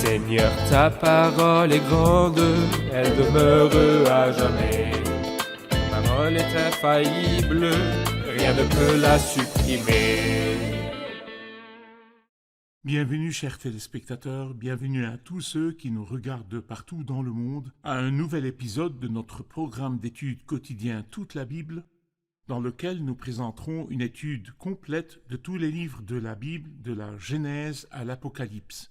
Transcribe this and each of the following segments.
Seigneur, ta parole est grande, elle demeure à jamais. Ta parole est infaillible, rien ne peut la supprimer. Bienvenue chers téléspectateurs, bienvenue à tous ceux qui nous regardent de partout dans le monde à un nouvel épisode de notre programme d'études quotidien Toute la Bible, dans lequel nous présenterons une étude complète de tous les livres de la Bible, de la Genèse à l'Apocalypse.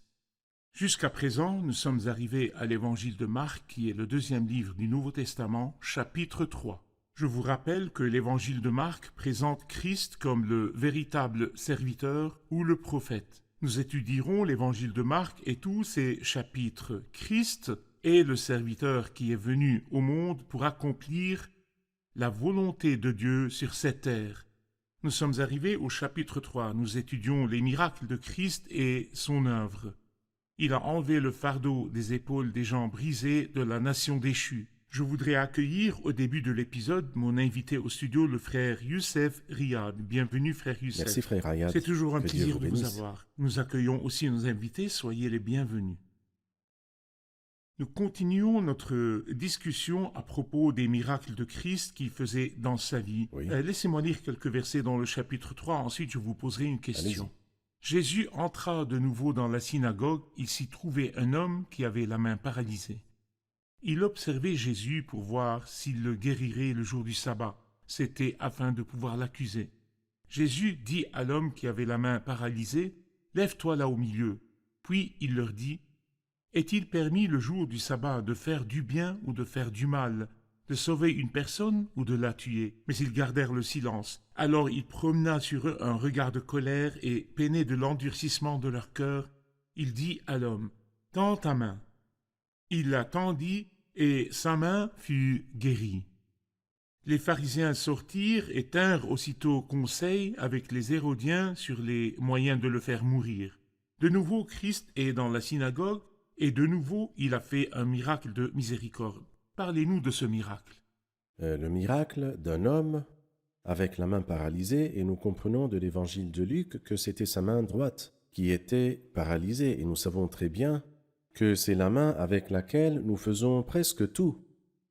Jusqu'à présent, nous sommes arrivés à l'évangile de Marc, qui est le deuxième livre du Nouveau Testament, chapitre 3. Je vous rappelle que l'évangile de Marc présente Christ comme le véritable serviteur ou le prophète. Nous étudierons l'évangile de Marc et tous ses chapitres. Christ est le serviteur qui est venu au monde pour accomplir la volonté de Dieu sur cette terre. Nous sommes arrivés au chapitre 3. Nous étudions les miracles de Christ et son œuvre. Il a enlevé le fardeau des épaules des gens brisés de la nation déchue. Je voudrais accueillir au début de l'épisode mon invité au studio, le frère Youssef Riyad. Bienvenue frère Youssef. Merci frère Riyad. C'est toujours un Que plaisir Dieu de vous vous bénisse. avoir. Nous accueillons aussi nos invités, soyez les bienvenus. Nous continuons notre discussion à propos des miracles de Christ qu'il faisait dans sa vie. Oui. Laissez-moi lire quelques versets dans le chapitre 3, ensuite je vous poserai une question. Allez-y. Jésus entra de nouveau dans la synagogue, il s'y trouvait un homme qui avait la main paralysée. Il observait Jésus pour voir s'il le guérirait le jour du sabbat. C'était afin de pouvoir l'accuser. Jésus dit à l'homme qui avait la main paralysée, « Lève-toi là au milieu. » Puis il leur dit, « Est-il permis le jour du sabbat de faire du bien ou de faire du mal, de sauver une personne ou de la tuer ?» Mais ils gardèrent le silence. Alors il promena sur eux un regard de colère et, peiné de l'endurcissement de leur cœur, il dit à l'homme, « Tends ta main. » Il la tendit et sa main fut guérie. Les pharisiens sortirent et tinrent aussitôt conseil avec les Hérodiens sur les moyens de le faire mourir. De nouveau Christ est dans la synagogue et de nouveau il a fait un miracle de miséricorde. Parlez-nous de ce miracle. Le miracle d'un homme avec la main paralysée, et nous comprenons de l'évangile de Luc que c'était sa main droite qui était paralysée, et nous savons très bien que c'est la main avec laquelle nous faisons presque tout.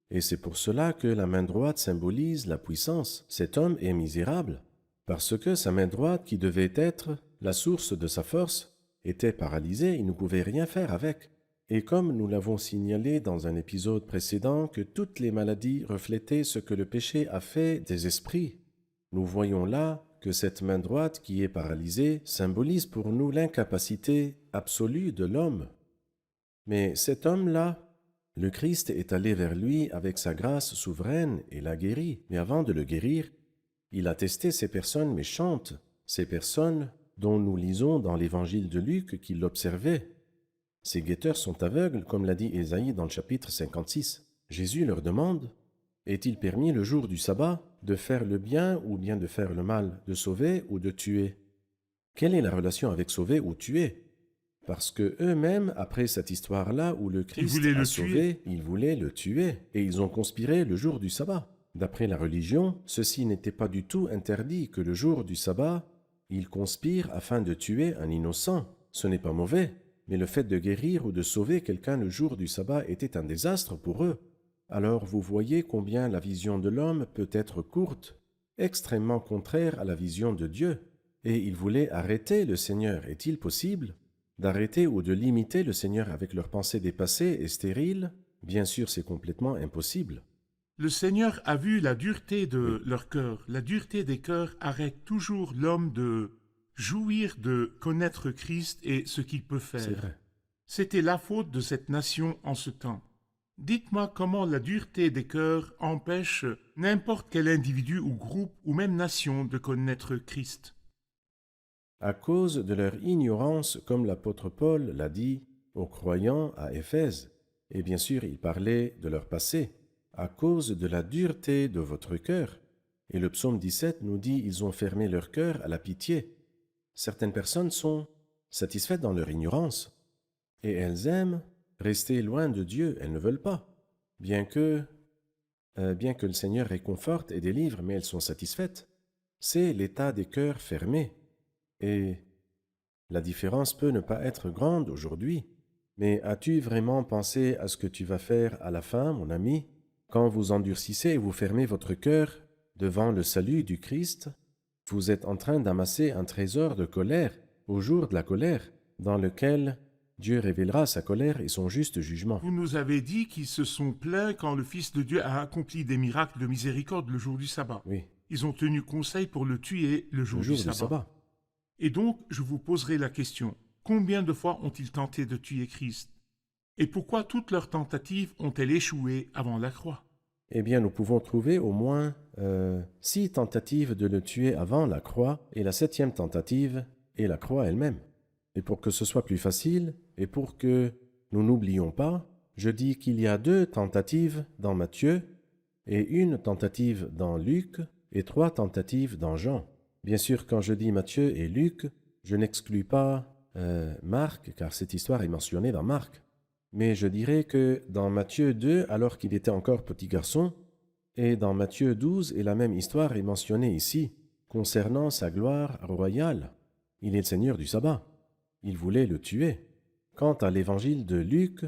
Et c'est pour cela que la main droite symbolise la puissance. Cet homme est misérable, parce que sa main droite, qui devait être la source de sa force, était paralysée, il ne pouvait rien faire avec. Et comme nous l'avons signalé dans un épisode précédent, que toutes les maladies reflétaient ce que le péché a fait des esprits, nous voyons là que cette main droite qui est paralysée symbolise pour nous l'incapacité absolue de l'homme. Mais cet homme-là, le Christ est allé vers lui avec sa grâce souveraine et l'a guéri. Mais avant de le guérir, il a testé ces personnes méchantes, ces personnes dont nous lisons dans l'évangile de Luc qu'il l'observait. Ces guetteurs sont aveugles, comme l'a dit Ésaïe dans le chapitre 56. Jésus leur demande, « Est-il permis le jour du sabbat de faire le bien ou bien de faire le mal, de sauver ou de tuer ?» Quelle est la relation avec sauver ou tuer? Parce que eux-mêmes, après cette histoire-là où le Christ voulaient a le sauvé, ils voulaient le tuer, et ils ont conspiré le jour du sabbat. D'après la religion, ceci n'était pas du tout interdit que le jour du sabbat, ils conspirent afin de tuer un innocent. Ce n'est pas mauvais, mais le fait de guérir ou de sauver quelqu'un le jour du sabbat était un désastre pour eux. Alors vous voyez combien la vision de l'homme peut être courte, extrêmement contraire à la vision de Dieu. Et ils voulaient arrêter le Seigneur. Est-il possible d'arrêter ou de limiter le Seigneur avec leurs pensées dépassées et stériles? Bien sûr, c'est complètement impossible. Le Seigneur a vu la dureté de leur cœur. La dureté des cœurs arrête toujours l'homme de jouir de connaître Christ et ce qu'il peut C'est faire. vrai. C'était la faute de cette nation en ce temps. Dites-moi comment la dureté des cœurs empêche n'importe quel individu ou groupe ou même nation de connaître Christ. À cause de leur ignorance, comme l'apôtre Paul l'a dit aux croyants à Éphèse, et bien sûr il parlait de leur passé, à cause de la dureté de votre cœur. Et le psaume 17 nous dit « Ils ont fermé leur cœur à la pitié ». Certaines personnes sont satisfaites dans leur ignorance, et elles aiment rester loin de Dieu, elles ne veulent pas, bien que le Seigneur réconforte et délivre, mais elles sont satisfaites. C'est l'état des cœurs fermés. Et la différence peut ne pas être grande aujourd'hui, Mais as-tu vraiment pensé à ce que tu vas faire à la fin, mon ami, quand vous endurcissez et vous fermez votre cœur devant le salut du Christ? Vous êtes en train d'amasser un trésor de colère au jour de la colère, dans lequel Dieu révélera sa colère et son juste jugement. Vous nous avez dit qu'ils se sont plaints quand le Fils de Dieu a accompli des miracles de miséricorde le jour du sabbat. Oui, Ils ont tenu conseil pour le tuer le jour, le jour du du sabbat. Et donc, je vous poserai la question, combien de fois ont-ils tenté de tuer Christ? Et pourquoi toutes leurs tentatives ont-elles échoué avant la croix? Eh bien, nous pouvons trouver au moins 6 tentatives de le tuer avant la croix, et la 7e tentative est la croix elle-même. Et pour que ce soit plus facile, et pour que nous n'oublions pas, je dis qu'il y a 2 tentatives dans Matthieu, et 1 tentative dans Luc, et 3 tentatives dans Jean. Bien sûr, quand je dis Matthieu et Luc, je n'exclus pas Marc, car cette histoire est mentionnée dans Marc. Mais je dirais que dans Matthieu 2, alors qu'il était encore petit garçon, et dans Matthieu 12, et la même histoire est mentionnée ici, concernant sa gloire royale. Il est le Seigneur du sabbat. Il voulait le tuer. Quant à l'évangile de Luc,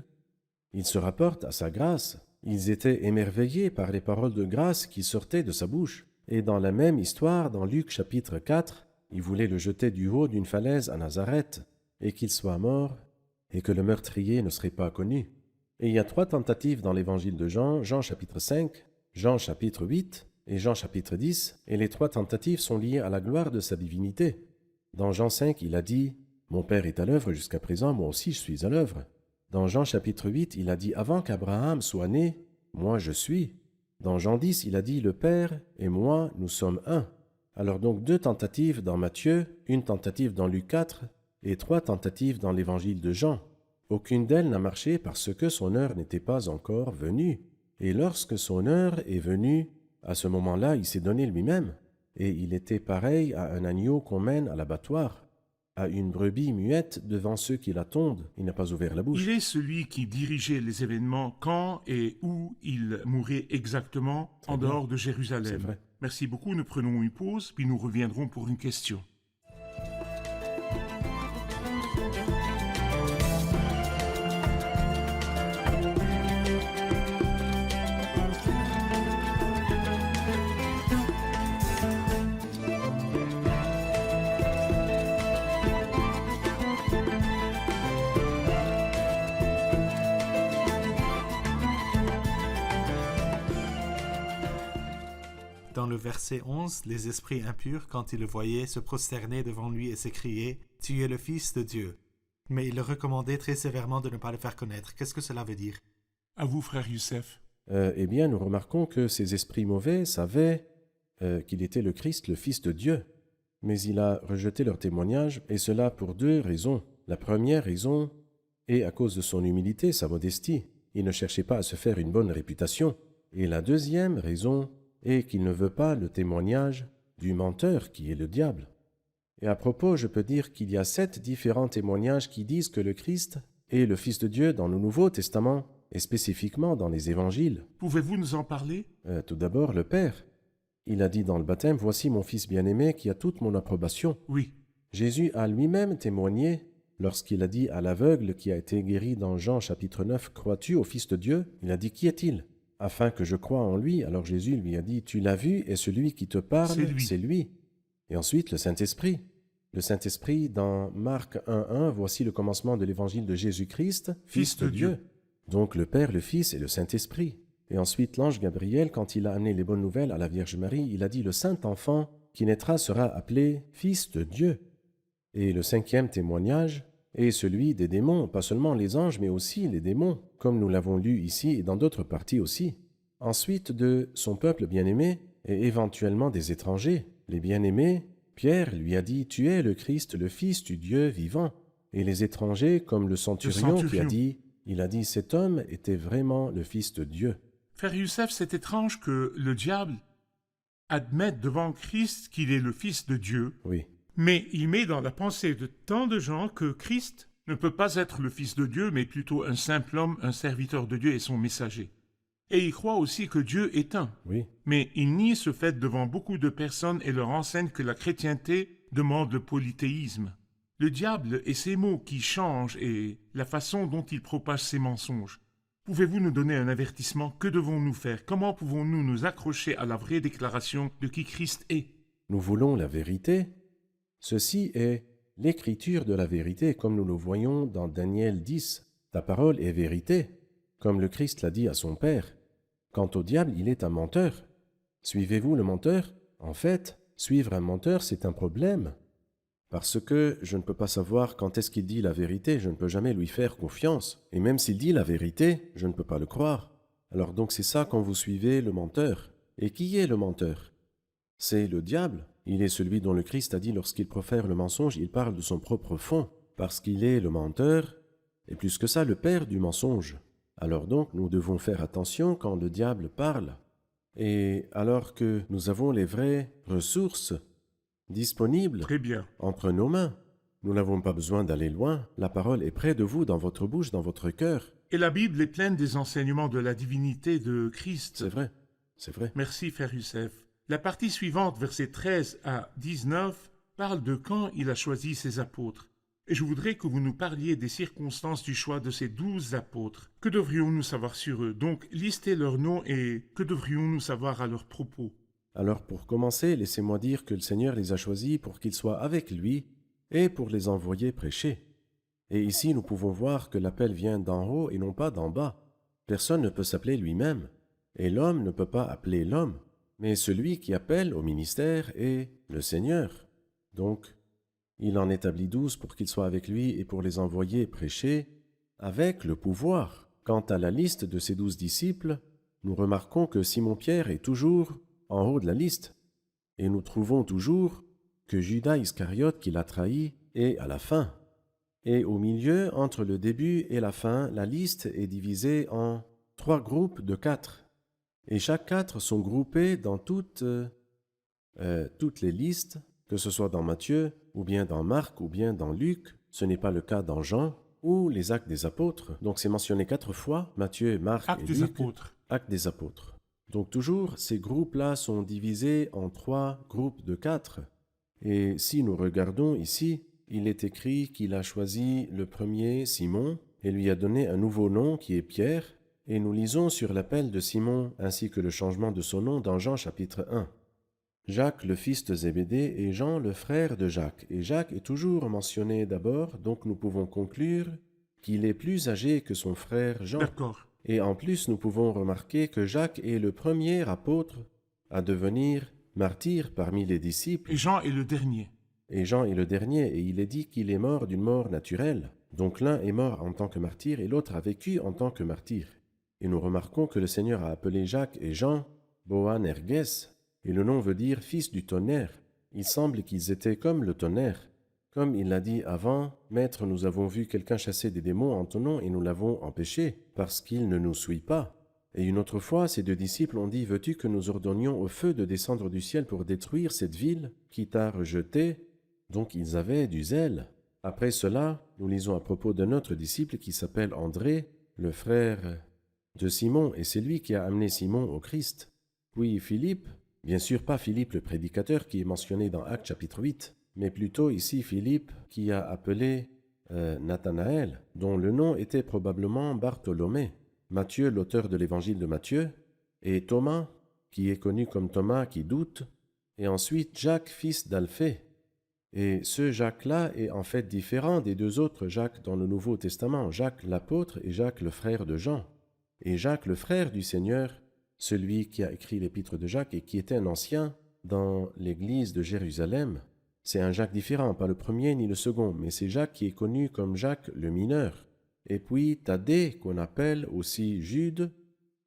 il se rapporte à sa grâce. Ils étaient émerveillés par les paroles de grâce qui sortaient de sa bouche. Et dans la même histoire, dans Luc chapitre 4, il voulait le jeter du haut d'une falaise à Nazareth, et qu'il soit mort, et que le meurtrier ne serait pas connu. Et il y a 3 tentatives dans l'évangile de Jean, Jean chapitre 5, Jean chapitre 8 et Jean chapitre 10, et les 3 tentatives sont liées à la gloire de sa divinité. Dans Jean 5, il a dit « Mon Père est à l'œuvre jusqu'à présent, moi aussi je suis à l'œuvre ». Dans Jean chapitre 8, il a dit « Avant qu'Abraham soit né, moi je suis ». Dans Jean 10, il a dit « Le Père et moi, nous sommes un ». Alors donc 2 tentatives dans Matthieu, 1 tentative dans Luc 4 et 3 tentatives dans l'évangile de Jean. Aucune d'elles n'a marché parce que son heure n'était pas encore venue. Et lorsque son heure est venue, à ce moment-là, il s'est donné lui-même. Et il était pareil à un agneau qu'on mène à l'abattoir, à une brebis muette devant ceux qui la tondent. Il n'a pas ouvert la bouche. Il est celui qui dirigeait les événements quand et où il mourait exactement en bien. dehors de C'est Jérusalem. vrai. Merci beaucoup, nous prenons une pause, puis nous reviendrons pour une question. Dans le verset 11, les esprits impurs, quand ils le voyaient, se prosternaient devant lui et s'écriaient « Tu es le Fils de Dieu ». Mais il leur recommandait très sévèrement de ne pas le faire connaître. Qu'est-ce que cela veut dire? À vous, frère Youssef. Eh bien, nous remarquons que ces esprits mauvais savaient qu'il était le Christ, le Fils de Dieu. Mais il a rejeté leur témoignage, et cela pour 2 raisons. La première raison est à cause de son humilité, sa modestie. Il ne cherchait pas à se faire une bonne réputation. Et la deuxième raison est qu'il ne veut pas le témoignage du menteur qui est le diable. Et à propos, je peux dire qu'il y a 7 différents témoignages qui disent que le Christ est le Fils de Dieu dans le Nouveau Testament, et spécifiquement dans les Évangiles. Pouvez-vous nous en parler? Tout d'abord, le Père. Il a dit dans le baptême, « Voici mon Fils bien-aimé qui a toute mon approbation. » Oui. Jésus a lui-même témoigné lorsqu'il a dit à l'aveugle qui a été guéri dans Jean chapitre 9, « Crois-tu au Fils de Dieu ?» Il a dit, « Qui est-il » afin que je croie en lui. Alors Jésus lui a dit, « Tu l'as vu, et celui qui te parle, c'est lui. » Et ensuite, le Saint-Esprit. Le Saint-Esprit, dans Marc 1.1, « Voici le commencement de l'évangile de Jésus-Christ, Fils de Dieu. » Donc le Père, le Fils et le Saint-Esprit. Et ensuite, l'ange Gabriel, quand il a amené les bonnes nouvelles à la Vierge Marie, il a dit, « Le Saint-Enfant qui naîtra sera appelé Fils de Dieu. » Et le 5e témoignage est celui des démons, pas seulement les anges, mais aussi les démons, comme nous l'avons lu ici et dans d'autres parties aussi. Ensuite, de son peuple bien-aimé et éventuellement des étrangers. Les bien-aimés, Pierre lui a dit, « Tu es le Christ, le Fils du Dieu vivant. » Et les étrangers, comme le centurion qui a dit, il a dit, « Cet homme était vraiment le Fils de Dieu. » Frère Youssef, c'est étrange que le diable admette devant Christ qu'il est le Fils de Dieu, Oui, mais il met dans la pensée de tant de gens que Christ ne peut pas être le Fils de Dieu, mais plutôt un simple homme, un serviteur de Dieu et son messager. Et il croit aussi que Dieu est un. oui, Mais il nie ce fait devant beaucoup de personnes et leur enseigne que la chrétienté demande le polythéisme. Le diable et ses mots qui changent et la façon dont il propage ses mensonges. Pouvez-vous nous donner un avertissement? Que devons-nous faire? Comment pouvons-nous nous accrocher à la vraie déclaration de qui Christ est? Nous voulons la vérité. Ceci est l'écriture de la vérité, comme nous le voyons dans Daniel 10. Ta parole est vérité, comme le Christ l'a dit à son Père. Quant au diable, il est un menteur. Suivez-vous le menteur? En fait, suivre un menteur, c'est un problème. Parce que je ne peux pas savoir quand est-ce qu'il dit la vérité, je ne peux jamais lui faire confiance. Et même s'il dit la vérité, je ne peux pas le croire. Alors donc c'est ça quand vous suivez le menteur. Et qui est le menteur? C'est le diable. Il est celui dont le Christ a dit lorsqu'il profère le mensonge, il parle de son propre fond, parce qu'il est le menteur, et plus que ça, le père du mensonge. Alors donc, nous devons faire attention quand le diable parle. Et alors que nous avons les vraies ressources disponibles Très bien. entre nos mains, nous n'avons pas besoin d'aller loin. La parole est près de vous, dans votre bouche, dans votre cœur. Et la Bible est pleine des enseignements de la divinité de Christ. C'est vrai, c'est vrai. Merci, Frère Youssef. La partie suivante, versets 13 à 19, parle de quand il a choisi ses apôtres. Et je voudrais que vous nous parliez des circonstances du choix de ces 12 apôtres. Que devrions-nous savoir sur eux? Donc, listez leurs noms et que devrions-nous savoir à leur propos? Alors pour commencer, laissez-moi dire que le Seigneur les a choisis pour qu'ils soient avec lui et pour les envoyer prêcher. Et ici, nous pouvons voir que l'appel vient d'en haut et non pas d'en bas. Personne ne peut s'appeler lui-même, et l'homme ne peut pas appeler l'homme. Mais celui qui appelle au ministère est le Seigneur. Donc, il en établit 12 pour qu'ils soient avec lui et pour les envoyer prêcher avec le pouvoir. Quant à la liste de ces 12 disciples, nous remarquons que Simon-Pierre est toujours en haut de la liste. Et nous trouvons toujours que Judas Iscariote qui l'a trahi est à la fin. Et au milieu, entre le début et la fin, la liste est divisée en 3 groupes de 4. Et chaque 4 sont groupés dans toutes les listes, que ce soit dans Matthieu, ou bien dans Marc, ou bien dans Luc. Ce n'est pas le cas dans Jean, ou les Actes des Apôtres. Donc c'est mentionné 4 fois, Matthieu, Marc Actes et des Luc. apôtres. Actes des Apôtres. Donc toujours, ces groupes-là sont divisés en 3 groupes de 4. Et si nous regardons ici, il est écrit qu'il a choisi le premier, Simon, et lui a donné un nouveau nom qui est Pierre. Et nous lisons sur l'appel de Simon ainsi que le changement de son nom dans Jean chapitre 1. Jacques, le fils de Zébédée, et Jean, le frère de Jacques. Et Jacques est toujours mentionné d'abord, donc nous pouvons conclure qu'il est plus âgé que son frère Jean. D'accord. Et en plus, nous pouvons remarquer que Jacques est le premier apôtre à devenir martyr parmi les disciples. Et Jean est le dernier. Et Jean est le dernier, et il est dit qu'il est mort d'une mort naturelle. Donc l'un est mort en tant que martyr et l'autre a vécu en tant que martyr. Et nous remarquons que le Seigneur a appelé Jacques et Jean Boanerges, et le nom veut dire fils du tonnerre. Il semble qu'ils étaient comme le tonnerre. Comme il l'a dit avant, Maître, nous avons vu quelqu'un chasser des démons en ton nom et nous l'avons empêché, parce qu'il ne nous suit pas. Et une autre fois, ces 2 disciples ont dit, veux-tu que nous ordonnions au feu de descendre du ciel pour détruire cette ville qui t'a rejeté? Donc ils avaient du zèle. Après cela, nous lisons à propos d'un autre disciple qui s'appelle André, le frère de Simon, et c'est lui qui a amené Simon au Christ. Puis Philippe, bien sûr pas Philippe le prédicateur qui est mentionné dans Actes chapitre 8, mais plutôt ici Philippe qui a appelé Nathanaël, dont le nom était probablement Bartholomé, Matthieu, l'auteur de l'évangile de Matthieu, et Thomas, qui est connu comme Thomas qui doute, et ensuite Jacques, fils d'Alphée. Et ce Jacques-là est en fait différent des 2 autres Jacques dans le Nouveau Testament, Jacques l'apôtre et Jacques le frère de Jean. Et Jacques le frère du Seigneur, celui qui a écrit l'épître de Jacques et qui était un ancien dans l'église de Jérusalem, c'est un Jacques différent, pas le premier ni le second, mais c'est Jacques qui est connu comme Jacques le mineur. Et puis Thaddée, qu'on appelle aussi Jude,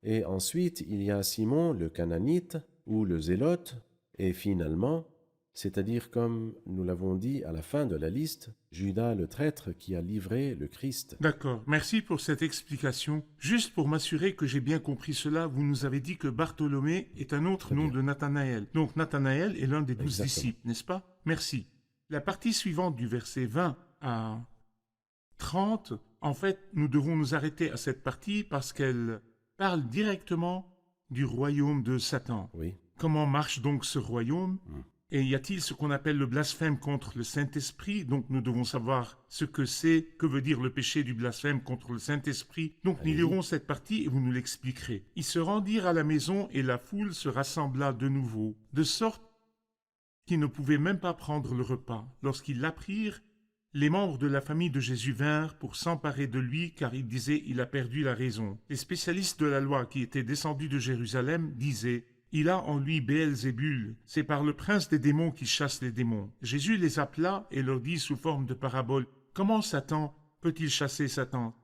et ensuite il y a Simon le Cananite ou le Zélote, et finalement, c'est-à-dire comme nous l'avons dit à la fin de la liste, Judas le traître qui a livré le Christ. D'accord. Merci pour cette explication. Juste pour m'assurer que j'ai bien compris cela, vous nous avez dit que Bartholomé est un autre nom de Nathanaël. Donc Nathanaël est l'un des 12 disciples, n'est-ce pas? Merci. La partie suivante du verset 20 à 30, en fait, nous devons nous arrêter à cette partie parce qu'elle parle directement du royaume de Satan. Oui. Comment marche donc ce royaume? Et y a-t-il ce qu'on appelle le blasphème contre le Saint-Esprit? Donc nous devons savoir ce que c'est, que veut dire le péché du blasphème contre le Saint-Esprit. Donc nous Allez-y. lirons cette partie et vous nous l'expliquerez. Ils se rendirent à la maison et la foule se rassembla de nouveau, de sorte qu'ils ne pouvaient même pas prendre le repas. Lorsqu'ils l'apprirent, les membres de la famille de Jésus vinrent pour s'emparer de lui, car ils disaient « il a perdu la raison ». Les spécialistes de la loi qui étaient descendus de Jérusalem disaient « il a en lui Béelzébul, c'est par le prince des démons qu'il chasse les démons ». Jésus les appela et leur dit sous forme de parabole « comment Satan peut-il chasser Satan?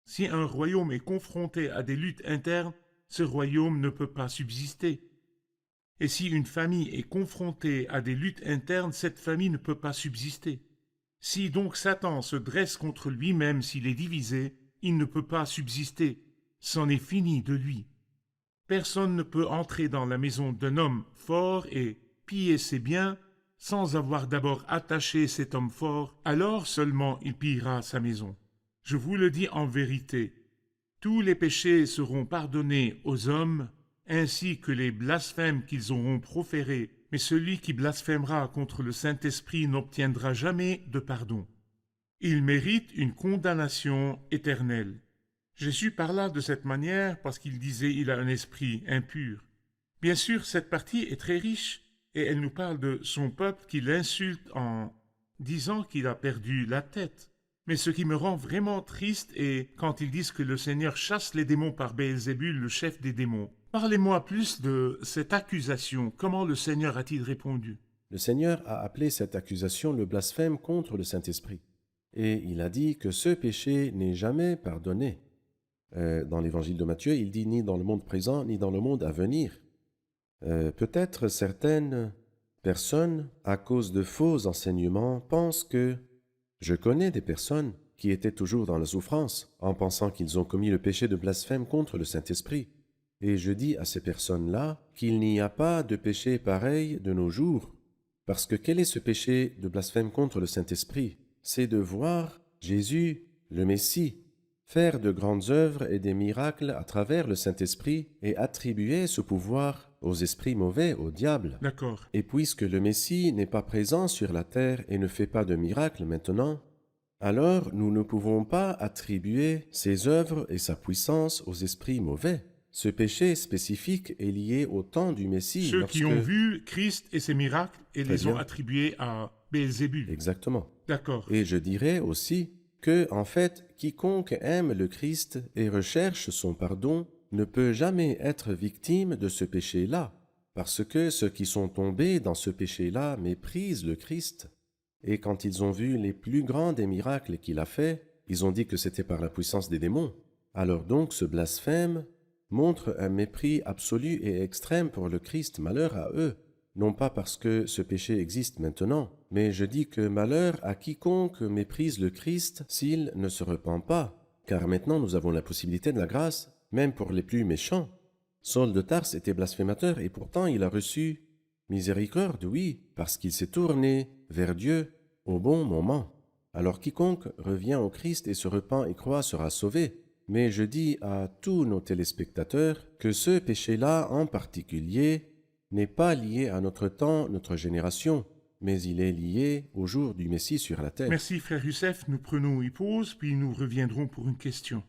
Si un royaume est confronté à des luttes internes, ce royaume ne peut pas subsister. Et si une famille est confrontée à des luttes internes, cette famille ne peut pas subsister. Si donc Satan se dresse contre lui-même s'il est divisé, il ne peut pas subsister. C'en est fini de lui. Personne ne peut entrer dans la maison d'un homme fort et piller ses biens sans avoir d'abord attaché cet homme fort, alors seulement il pillera sa maison. Je vous le dis en vérité, tous les péchés seront pardonnés aux hommes, ainsi que les blasphèmes qu'ils auront proférés, mais celui qui blasphémera contre le Saint-Esprit n'obtiendra jamais de pardon. Il mérite une condamnation éternelle. Jésus parla de cette manière parce qu'il disait il a un esprit impur. Bien sûr, cette partie est très riche et elle nous parle de son peuple qui l'insulte en disant qu'il a perdu la tête. Mais ce qui me rend vraiment triste est quand ils disent que le Seigneur chasse les démons par Béelzébul, le chef des démons. Parlez-moi plus de cette accusation. Comment le Seigneur a-t-il répondu? Le Seigneur a appelé cette accusation le blasphème contre le Saint-Esprit. Et il a dit que ce péché n'est jamais pardonné. Dans l'évangile de Matthieu, il dit ni dans le monde présent, ni dans le monde à venir. Peut-être certaines personnes, à cause de faux enseignements, pensent que je connais des personnes qui étaient toujours dans la souffrance en pensant qu'ils ont commis le péché de blasphème contre le Saint-Esprit. Et je dis à ces personnes-là qu'il n'y a pas de péché pareil de nos jours. Parce que quel est ce péché de blasphème contre le Saint-Esprit? C'est de voir Jésus, le Messie, faire de grandes œuvres et des miracles à travers le Saint-Esprit et attribuer ce pouvoir aux esprits mauvais, au diable. D'accord. Et puisque le Messie n'est pas présent sur la terre et ne fait pas de miracles maintenant, alors nous ne pouvons pas attribuer ses œuvres et sa puissance aux esprits mauvais. Ce péché spécifique est lié au temps du Messie. Ceux qui ont vu Christ et ses miracles et Très les ont bien. attribués à Béelzébul. Exactement. D'accord. Et je dirais aussi que, en fait, quiconque aime le Christ et recherche son pardon ne peut jamais être victime de ce péché-là, parce que ceux qui sont tombés dans ce péché-là méprisent le Christ. Et quand ils ont vu les plus grands des miracles qu'il a faits, ils ont dit que c'était par la puissance des démons. Alors donc ce blasphème montre un mépris absolu et extrême pour le Christ. Malheur à eux, non pas parce que ce péché existe maintenant, mais je dis que malheur à quiconque méprise le Christ s'il ne se repent pas, car maintenant nous avons la possibilité de la grâce, même pour les plus méchants. Saul de Tarse était blasphémateur et pourtant il a reçu miséricorde, oui, parce qu'il s'est tourné vers Dieu au bon moment. Alors quiconque revient au Christ et se repent et croit sera sauvé. Mais je dis à tous nos téléspectateurs que ce péché-là en particulier n'est pas lié à notre temps, notre génération, mais il est lié au jour du Messie sur la terre. Merci frère Youssef, nous prenons une pause, puis nous reviendrons pour une question.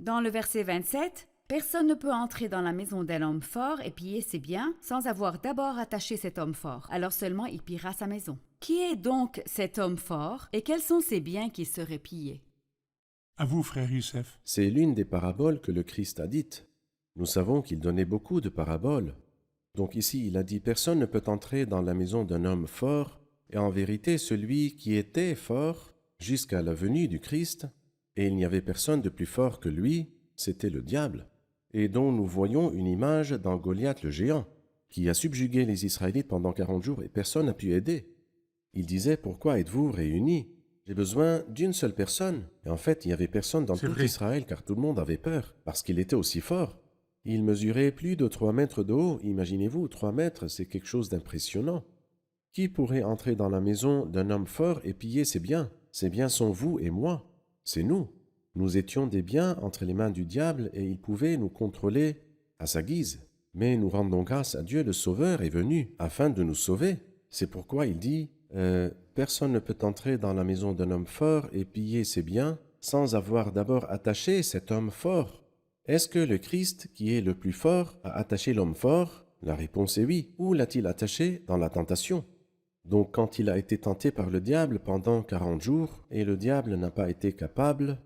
Dans le verset 27, personne ne peut entrer dans la maison d'un homme fort et piller ses biens sans avoir d'abord attaché cet homme fort. Alors seulement il pillera sa maison. Qui est donc cet homme fort et quels sont ses biens qui seraient pillés? À vous frère Youssef. C'est l'une des paraboles que le Christ a dites. Nous savons qu'il donnait beaucoup de paraboles. Donc ici, il a dit « Personne ne peut entrer dans la maison d'un homme fort, et en vérité, celui qui était fort jusqu'à la venue du Christ, et il n'y avait personne de plus fort que lui, c'était le diable, et dont nous voyons une image dans Goliath le géant, qui a subjugué les Israélites pendant 40 jours et personne n'a pu aider. Il disait « Pourquoi êtes-vous réunis ?» J'ai besoin d'une seule personne. Et en fait, il n'y avait personne dans C'est tout vrai. Israël car tout le monde avait peur, parce qu'il était aussi fort. Il mesurait plus de 3 mètres de haut. Imaginez-vous, 3 mètres, c'est quelque chose d'impressionnant. Qui pourrait entrer dans la maison d'un homme fort et piller ses biens? Ces biens sont vous et moi. C'est nous. Nous étions des biens entre les mains du diable et il pouvait nous contrôler à sa guise. Mais nous rendons grâce à Dieu, le Sauveur est venu afin de nous sauver. C'est pourquoi il dit personne ne peut entrer dans la maison d'un homme fort et piller ses biens sans avoir d'abord attaché cet homme fort. Est-ce que le Christ, qui est le plus fort, a attaché l'homme fort? La réponse est oui. Où l'a-t-il attaché? Dans la tentation. Donc quand il a été tenté par le diable pendant 40 jours, et le diable n'a pas été capable,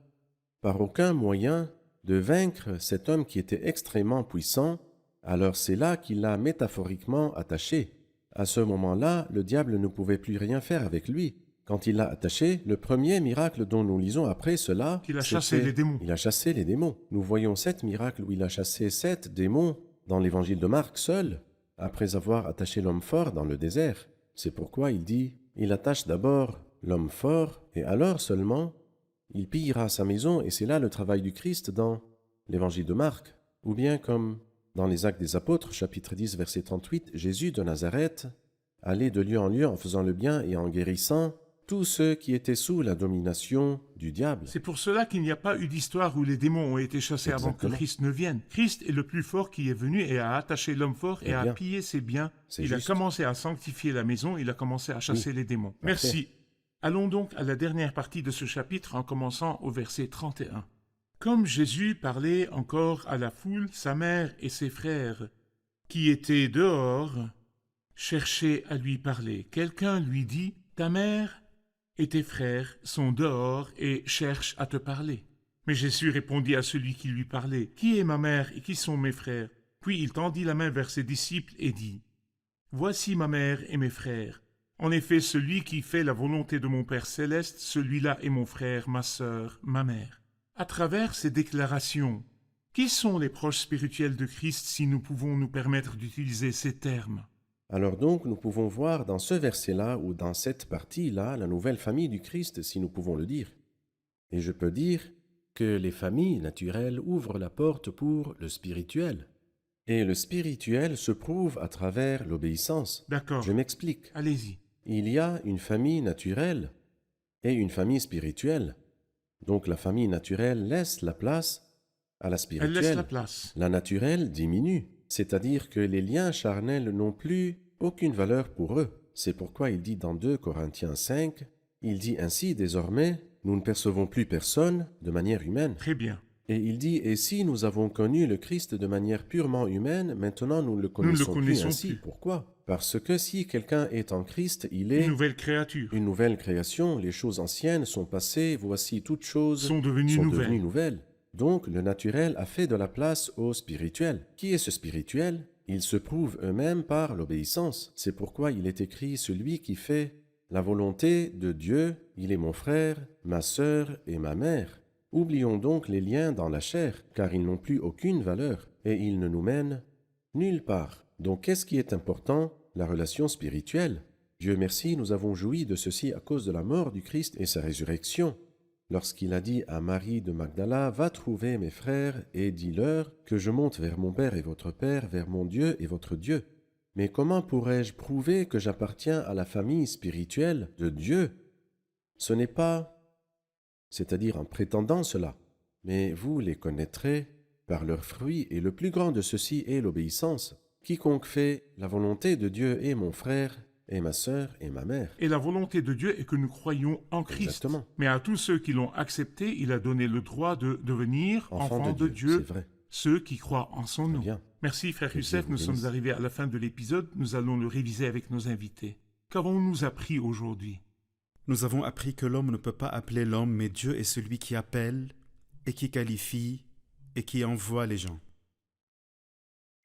par aucun moyen, de vaincre cet homme qui était extrêmement puissant, alors c'est là qu'il l'a métaphoriquement attaché. À ce moment-là, le diable ne pouvait plus rien faire avec lui. Quand il l'a attaché, le premier miracle dont nous lisons après cela, Il a chassé les démons. Il a chassé les démons. Nous voyons 7 miracles où il a chassé 7 démons dans l'évangile de Marc seul, après avoir attaché l'homme fort dans le désert. C'est pourquoi il dit, il attache d'abord l'homme fort, et alors seulement, il pillera sa maison, et c'est là le travail du Christ dans l'évangile de Marc. Ou bien comme dans les Actes des Apôtres, chapitre 10, verset 38, Jésus de Nazareth allait de lieu en lieu en faisant le bien et en guérissant tous ceux qui étaient sous la domination du diable. C'est pour cela qu'il n'y a pas eu d'histoire où les démons ont été chassés avant que Exactement. Christ ne vienne. Christ est le plus fort qui est venu et a attaché l'homme fort et Eh a bien, pillé ses biens. c'est Il juste. a commencé à sanctifier la maison, il a commencé à chasser les démons. Merci. Allons donc à la dernière partie de ce chapitre en commençant au verset 31. Comme Jésus parlait encore à la foule, sa mère et ses frères, qui étaient dehors, cherchaient à lui parler. Quelqu'un lui dit, « Ta mère et tes frères sont dehors et cherchent à te parler. » Mais Jésus répondit à celui qui lui parlait, « Qui est ma mère et qui sont mes frères ?» Puis il tendit la main vers ses disciples et dit, « Voici ma mère et mes frères. En effet, celui qui fait la volonté de mon Père céleste, celui-là est mon frère, ma sœur, ma mère. » À travers ces déclarations, qui sont les proches spirituels de Christ si nous pouvons nous permettre d'utiliser ces termes? Alors donc, nous pouvons voir dans ce verset-là ou dans cette partie-là la nouvelle famille du Christ, si nous pouvons le dire. Et je peux dire que les familles naturelles ouvrent la porte pour le spirituel. Et le spirituel se prouve à travers l'obéissance. D'accord. Je m'explique. Allez-y. Il y a une famille naturelle et une famille spirituelle. Donc la famille naturelle laisse la place à la Elle spirituelle. laisse la place. La naturelle diminue, c'est-à-dire que les liens charnels n'ont plus aucune valeur pour eux. C'est pourquoi il dit dans 2 Corinthiens 5, il dit ainsi désormais, nous ne percevons plus personne de manière humaine. Très bien. Et il dit, et si nous avons connu le Christ de manière purement humaine, maintenant nous ne le connaissons, connaissons plus ainsi. plus. Pourquoi? Parce que si quelqu'un est en Christ, il Une est nouvelle créature. une nouvelle création, les choses anciennes sont passées, voici toutes choses Sont devenues nouvelles. Donc le naturel a fait de la place au spirituel. Qui est ce spirituel? Ils se prouvent eux-mêmes par l'obéissance. C'est pourquoi il est écrit, celui qui fait la volonté de Dieu, il est mon frère, ma sœur et ma mère. Oublions donc les liens dans la chair, car ils n'ont plus aucune valeur, et ils ne nous mènent nulle part. Donc qu'est-ce qui est important? La relation spirituelle. Dieu merci, nous avons joui de ceci à cause de la mort du Christ et sa résurrection. Lorsqu'il a dit à Marie de Magdala, « Va trouver mes frères et dis-leur que je monte vers mon Père et votre Père, vers mon Dieu et votre Dieu. » Mais comment pourrais-je prouver que j'appartiens à la famille spirituelle de Dieu? Ce n'est pas, c'est-à-dire en prétendant cela, mais vous les connaîtrez par leurs fruits, et le plus grand de ceux-ci est l'obéissance. Quiconque fait la volonté de Dieu est mon frère, et ma sœur, et ma mère. Et la volonté de Dieu est que nous croyions en Christ. Exactement. Mais à tous ceux qui l'ont accepté, il a donné le droit de devenir enfants de Dieu, c'est vrai. ceux qui croient en son nom. Bien. Merci frère Que Youssef, Dieu vous nous sommes bénisse. arrivés à la fin de l'épisode, nous allons le réviser avec nos invités. Qu'avons-nous appris aujourd'hui? Nous avons appris que l'homme ne peut pas appeler l'homme, mais Dieu est celui qui appelle et qui qualifie et qui envoie les gens.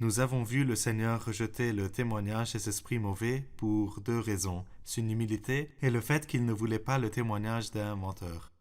Nous avons vu le Seigneur rejeter le témoignage des esprits mauvais pour 2 raisons, son humilité et le fait qu'il ne voulait pas le témoignage d'un menteur.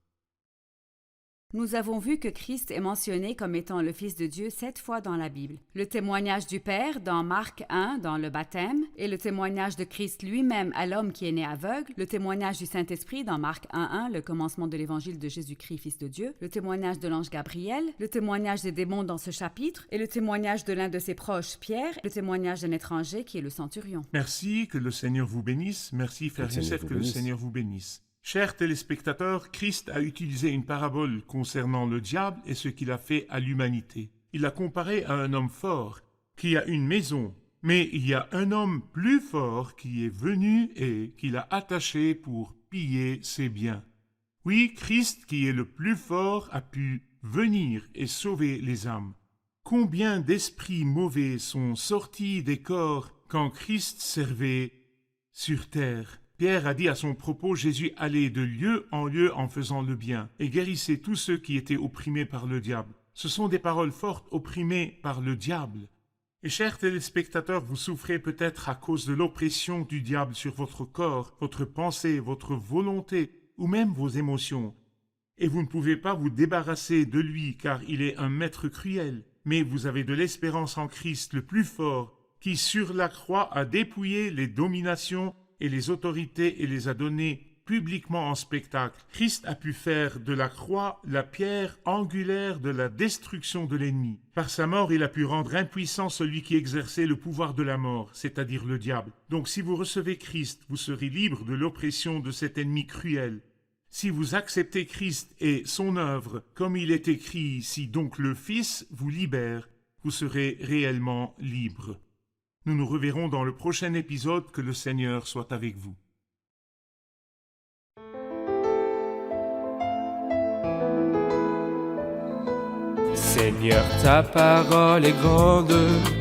Nous avons vu que Christ est mentionné comme étant le Fils de Dieu 7 fois dans la Bible. Le témoignage du Père dans Marc 1 dans le baptême et le témoignage de Christ lui-même à l'homme qui est né aveugle, le témoignage du Saint-Esprit dans Marc 1:1, le commencement de l'évangile de Jésus-Christ, Fils de Dieu, le témoignage de l'ange Gabriel, le témoignage des démons dans ce chapitre et le témoignage de l'un de ses proches, Pierre, le témoignage d'un étranger qui est le centurion. Merci, que le Seigneur vous bénisse. Merci, Frère Youssef, que le Seigneur vous bénisse. Chers téléspectateurs, Christ a utilisé une parabole concernant le diable et ce qu'il a fait à l'humanité. Il l'a comparé à un homme fort qui a une maison, mais il y a un homme plus fort qui est venu et qui l'a attaché pour piller ses biens. Oui, Christ, qui est le plus fort, a pu venir et sauver les âmes. Combien d'esprits mauvais sont sortis des corps quand Christ servait sur terre? Pierre a dit à son propos, Jésus allait de lieu en faisant le bien et guérissait tous ceux qui étaient opprimés par le diable. Ce sont des paroles fortes, opprimés par le diable. Et chers téléspectateurs, vous souffrez peut-être à cause de l'oppression du diable sur votre corps, votre pensée, votre volonté ou même vos émotions. Et vous ne pouvez pas vous débarrasser de lui car il est un maître cruel. Mais vous avez de l'espérance en Christ le plus fort qui sur la croix a dépouillé les dominations et les autorités et les a données publiquement en spectacle. Christ a pu faire de la croix la pierre angulaire de la destruction de l'ennemi. Par sa mort, il a pu rendre impuissant celui qui exerçait le pouvoir de la mort, c'est-à-dire le diable. Donc si vous recevez Christ, vous serez libre de l'oppression de cet ennemi cruel. Si vous acceptez Christ et son œuvre, comme il est écrit, si donc le Fils vous libère, vous serez réellement libre. Nous nous reverrons dans le prochain épisode. Que le Seigneur soit avec vous. Seigneur, ta parole est grande,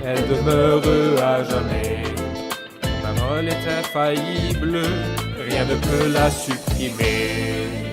elle demeure à jamais. Ta parole est infaillible, rien ne peut la supprimer.